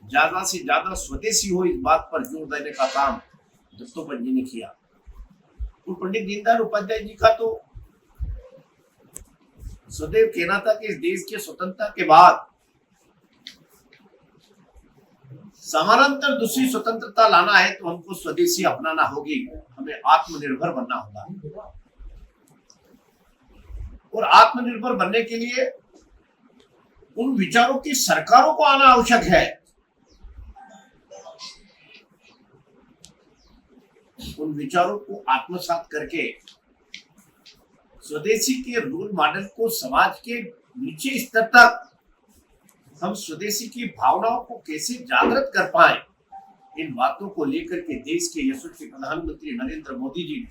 ज्यादा से ज्यादा स्वदेशी हो, इस बात पर जोर देने का काम दत्तोपंत जी ने किया। और पंडित दीनदयाल उपाध्याय जी का तो सदैव कहना था कि इस देश की स्वतंत्रता के बाद समानांतर दूसरी स्वतंत्रता लाना है तो हमको स्वदेशी अपनाना होगी, हमें आत्मनिर्भर बनना होगा। और आत्मनिर्भर बनने के लिए उन विचारों की सरकारों को आना आवश्यक है। उन विचारों को आत्मसात करके स्वदेशी के रोल मॉडल को समाज के नीचे स्तर तक हम स्वदेशी की भावनाओं को कैसे जागृत कर पाए, इन बातों को लेकर के देश के यशस्वी प्रधानमंत्री नरेंद्र मोदी जी ने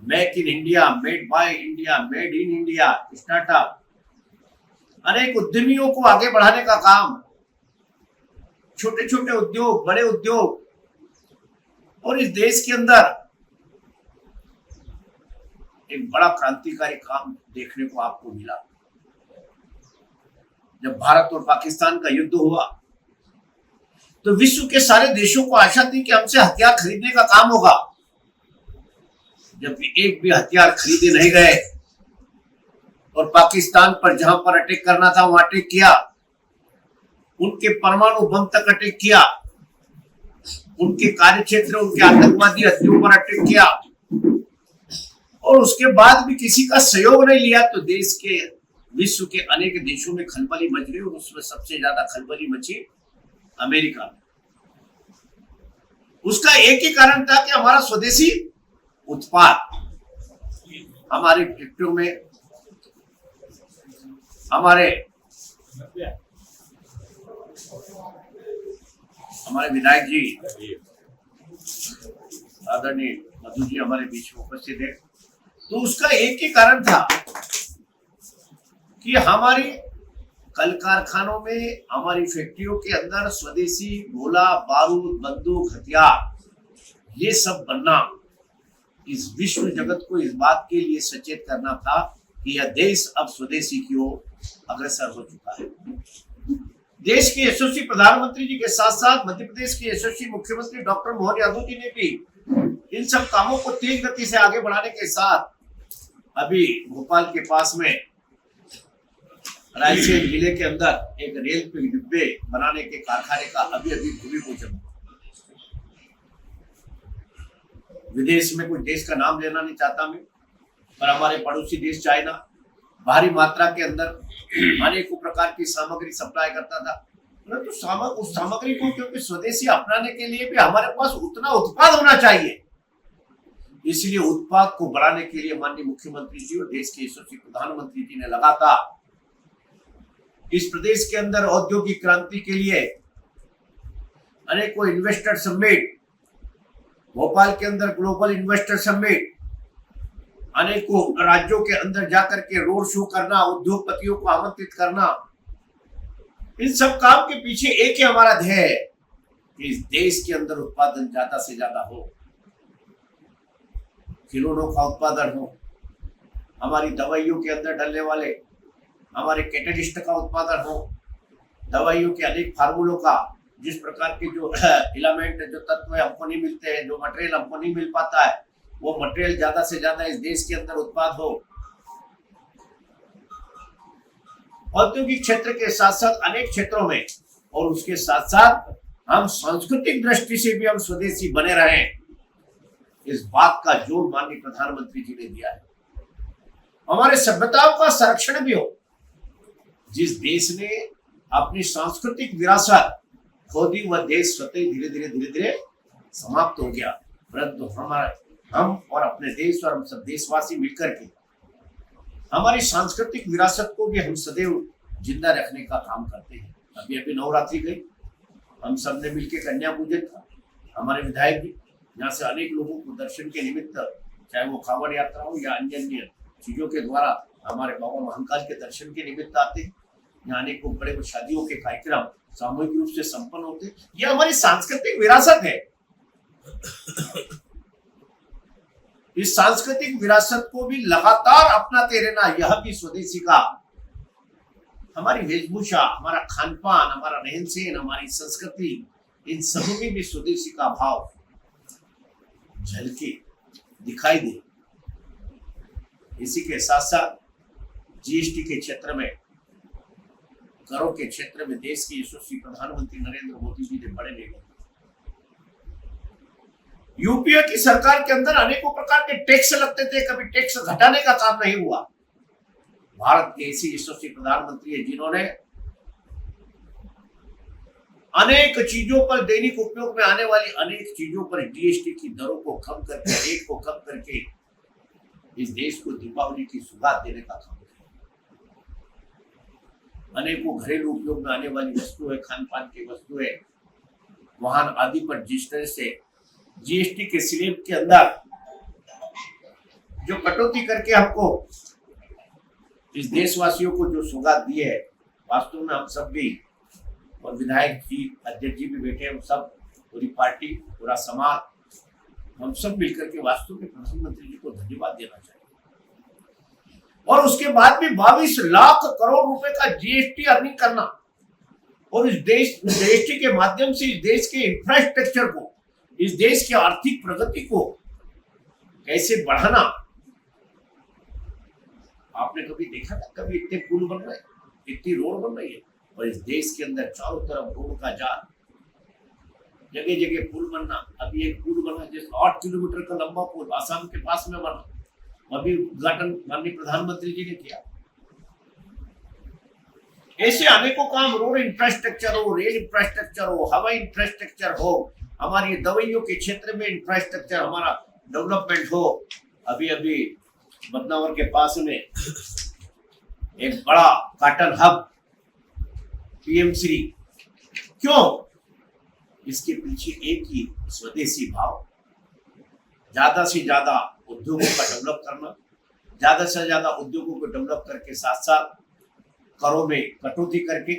make in India, made by India, made in India, startup, अनेक उद्यमियों को आगे बढ़ाने का काम, छोटे छोटे उद्योग, बड़े उद्योग, और इस देश के अंदर एक बड़ा क्रांतिकारी काम देखने को आपको मिला। जब भारत और पाकिस्तान का युद्ध हुआ तो विश्व के सारे देशों को आशा थी कि हमसे हथियार खरीदने का काम होगा। जब एक भी हथियार खरीदे नहीं गए और पाकिस्तान पर जहां पर अटैक करना था वहां अटैक किया, उनके परमाणु बम तक अटैक किया, उनके कार्यक्षेत्र, उनके आतंकवादी हथियारों पर अटैक किया, और उसके बाद भी किसी का सहयोग नहीं लिया तो देश के, विश्व के अनेक देशों में खलबली मच रही, और उसमें सबसे ज्यादा खलबली मची अमेरिका में। उसका एक ही कारण था कि हमारा स्वदेशी उत्पाद, हमारी फैक्ट्रियों में, हमारे विधायक जी आदरणीय मधु जी हमारे बीच में उपस्थित है, तो उसका एक ही कारण था कि हमारी कल कारखानों में, हमारी फैक्ट्रियों के अंदर स्वदेशी गोला बारूद, बंदूक, हथियार ये सब बनना इस विश्व जगत को इस बात के लिए सचेत करना था कि यह देश अब स्वदेशी की ओर अग्रसर हो चुका है। देश के यशस्वी प्रधानमंत्री जी के साथ साथ मध्य प्रदेश के यशस्वी मुख्यमंत्री डॉक्टर मोहन यादव जी ने भी इन सब कामों को तेज गति से आगे बढ़ाने के साथ अभी भोपाल के पास में रायसेन जिले के अंदर एक रेल पे डिब्बे बनाने के कारखाने का अभी भूमि पूजन। विदेश में कोई देश का नाम लेना नहीं चाहता मैं, पर हमारे पड़ोसी देश चाइना भारी मात्रा के अंदर अनेकों प्रकार की सामग्री सप्लाई करता था, तो उस सामग्री को क्योंकि स्वदेशी अपनाने के लिए भी हमारे पास उतना उत्पाद होना चाहिए, इसलिए उत्पाद को बढ़ाने के लिए माननीय मुख्यमंत्री जी और देश के यशस्वी प्रधानमंत्री जी ने लगातार इस प्रदेश के अंदर औद्योगिक क्रांति के लिए अनेकों इन्वेस्टर समिट, भोपाल के अंदर ग्लोबल इन्वेस्टर समिट, अनेकों राज्यों के अंदर जाकर के रोड शो करना, उद्योगपतियों को आमंत्रित करना, इन सब काम के पीछे एक ही हमारा ध्येय है कि इस देश के अंदर उत्पादन ज्यादा से ज्यादा हो, खिलौनों का उत्पादन हो, हमारी दवाइयों के अंदर डलने वाले हमारे कैटलिस्ट का उत्पादन हो, दवाइयों के अनेक फार्मूलों का, जिस प्रकार के जो एलिमेंट, जो तत्व हमको नहीं मिलते हैं, जो मटेरियल हमको नहीं मिल पाता है, वो मटेरियल ज्यादा से ज्यादा इस देश के अंदर उत्पाद हो। औद्योगिक क्षेत्र के साथ साथ अनेक क्षेत्रों में, और उसके साथ साथ हम सांस्कृतिक दृष्टि से भी हम स्वदेशी बने रहें, इस बात का जोर माननीय प्रधानमंत्री जी ने दिया है। हमारे सभ्यताओं का संरक्षण भी हो। जिस देश ने अपनी सांस्कृतिक विरासत खो दी, वह देश स्वतः धीरे धीरे समाप्त हो गया, परंतु हम और अपने देश और हम सब देशवासी मिलकर के हमारी सांस्कृतिक विरासत को भी हम सदैव जिंदा रखने का काम करते हैं। अभी नवरात्रि गई, हम सब ने मिलकर कन्या पूजन था, हमारे विधायक जी यहाँ से अनेक लोगों को दर्शन के निमित्त, चाहे वो कांवड़ यात्रा हो या अन्य अन्य चीजों के द्वारा हमारे बाबा महाकाल के दर्शन के निमित्त आते हैं। यहाँ अनेकों बड़े शादियों के कार्यक्रम सामूहिक रूप से संपन्न होते हैं। यह हमारी सांस्कृतिक विरासत है। इस सांस्कृतिक विरासत को भी लगातार अपनाते रहना, यह भी स्वदेशी का हमारी वेशभूषा, हमारा खान पान, हमारा रहन सहन, हमारी संस्कृति, इन सब में भी स्वदेशी का भाव झलके दिखाई दे। इसी के साथ साथ जीएसटी के क्षेत्र में, करों के क्षेत्र में देश के यशस्वी प्रधानमंत्री नरेंद्र मोदी जी ने बड़े निर्णय। यूपीए की सरकार के अंदर अनेकों प्रकार के टैक्स लगते थे, कभी टैक्स घटाने का काम नहीं हुआ। भारत के ऐसे यशस्वी प्रधानमंत्री है जिन्होंने अनेक चीजों पर, दैनिक उपयोग में आने वाली अनेक चीजों पर जीएसटी की दरों को कम करके, रेट को कम करके इस देश को दीपावली की सौगात देने का काम किया। अनेकों घरेलू उपयोग में आने वाली वस्तुएं, खान पान की वस्तुएं, वाहन आदि पर जिस तरह से जीएसटी के स्लैब के अंदर जो कटौती करके हमको इस देशवासियों को जो सौगात दी है, वास्तव में हम सब भी, और विधायक जी, अध्यक्ष जी भी बैठे, हम सब, पूरी पार्टी, पूरा समाज, हम सब मिलकर के वास्तव में प्रधानमंत्री जी को धन्यवाद देना चाहिए। और उसके बाद भी 22 लाख करोड़ रुपए का जीएसटी अर्निंग करना और इस देश जीएसटी के माध्यम से इस देश के इंफ्रास्ट्रक्चर को, इस देश की आर्थिक प्रगति को कैसे बढ़ाना। आपने कभी देखा था, कभी इतने पुल बन रहे, इतनी रोड बन रही है, और इस देश के अंदर चारों तरफ रोड का जाल, जगह जगह पुल बनना। अभी एक पुल बना जिस 8 किलोमीटर का लंबा पुल आसाम के पास में बना, अभी उद्घाटन माननीय प्रधानमंत्री जी ने किया। ऐसे अनेकों काम, रोड इंफ्रास्ट्रक्चर हो, रेल इंफ्रास्ट्रक्चर हो, हवाई इंफ्रास्ट्रक्चर हो, हमारी दवाइयों के क्षेत्र में इंफ्रास्ट्रक्चर हमारा डेवलपमेंट हो। अभी अभी बदनावर के पास में एक बड़ा कॉटन हब, पीएमसी, क्यों? इसके पीछे एक ही स्वदेशी भाव, ज्यादा से ज्यादा उद्योगों का डेवलप करना, ज्यादा से ज्यादा उद्योगों को डेवलप करके साथ साथ करों में कटौती करके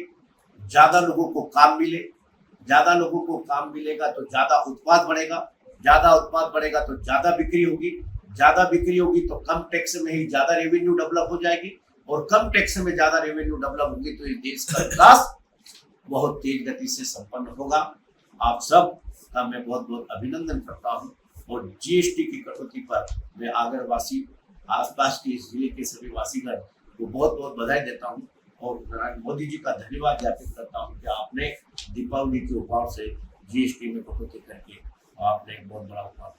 ज्यादा लोगों को काम मिले। ज्यादा लोगों को काम मिलेगा तो ज्यादा उत्पाद बढ़ेगा, ज्यादा उत्पाद बढ़ेगा तो ज्यादा बिक्री होगी, ज्यादा बिक्री होगी तो कम टैक्स में ही ज्यादा रेवेन्यू डेवलप हो जाएगी, और कम टैक्स में ज्यादा रेवेन्यू डेवलप होगी तो इस देश का विकास बहुत तेज गति से संपन्न होगा। आप सब का मैं बहुत बहुत अभिनंदन करता हूँ, और जीएसटी की कटौती पर मैं आगर वासी, आसपास के जिले के सभी वासीगण को बहुत बहुत बधाई देता हूँ, और मोदी जी का धन्यवाद ज्ञापित करता हूँ कि आपने दीपावली के उपहार से जीएसटी में कटौती करके आपने एक बहुत बड़ा उपहार